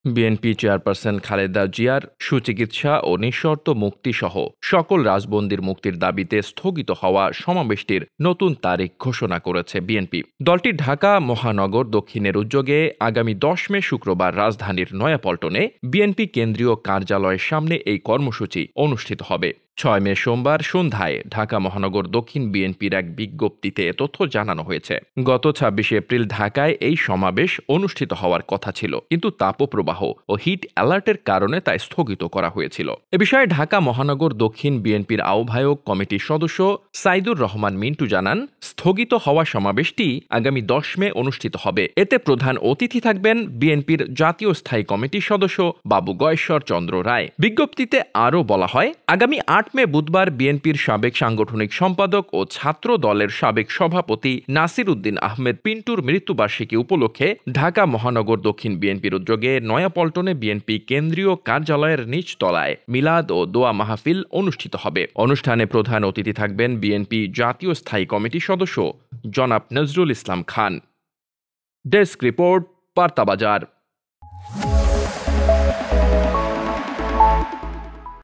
BNP chairperson Khaleda জিয়ার সুচিকিৎসা ও নিঃশর্ত মুক্তিসহ সকল রাজবন্দীর মুক্তির দাবিতে স্থগিত হওয়া সমাবেশটির নতুন তারিখ ঘোষণা করেছে বিএনপি। দলটি ঢাকা মহানগর দক্ষিণের উদ্যোগে আগামী 10 মে শুক্রবার রাজধানীর নয়াপল্টনে বিএনপি কেন্দ্রীয় কার্যালয়ের সামনে এই কর্মসূচি অনুষ্ঠিত হবে। 6 মে সোমবার সন্ধ্যায় ঢাকা মহানগর দক্ষিণ বিএনপির এক বিজ্ঞপ্তিতে তথ্য জানানো হয়েছে। গত 26 এপ্রিল ঢাকায় এই সমাবেশ অনুষ্ঠিত হওয়ার কথা ছিল, কিন্তু তাপপ্রবাহ ও হিট অ্যালার্টের কারণে তা স্থগিত করা হয়েছিল। এ বিষয়ে ঢাকা মহানগর দক্ষিণ বিএনপির আহ্বায়ক কমিটির সদস্য সাইদুর রহমান মিন্টু জানান, স্থগিত হওয়া সমাবেশটি আগামী 10 মে অনুষ্ঠিত হবে। এতে প্রধান অতিথি থাকবেন বিএনপির জাতীয় স্থায়ী কমিটির সদস্য বাবু গয়েশ্বর চন্দ্র রায়। বিজ্ঞপ্তিতে আরও বলা হয়, আগামী 8 মে বুধবার বিএনপির সাবেক সাংগঠনিক সম্পাদক ও ছাত্র দলের সাবেক সভাপতি নাসির উদ্দিন আহমেদ পিন্টুর মৃত্যুবার্ষিকী উপলক্ষে ঢাকা মহানগর দক্ষিণ বিএনপির উদ্যোগে নয়াপল্টনে বিএনপি কেন্দ্রীয় কার্যালয়ের নিচতলায় মিলাদ ও দোয়া মাহফিল অনুষ্ঠিত হবে। অনুষ্ঠানে প্রধান অতিথি থাকবেন বিএনপি জাতীয় স্থায়ী কমিটির সদস্য জনাব নজরুল ইসলাম খান। Desk report, বার্তাবাজার।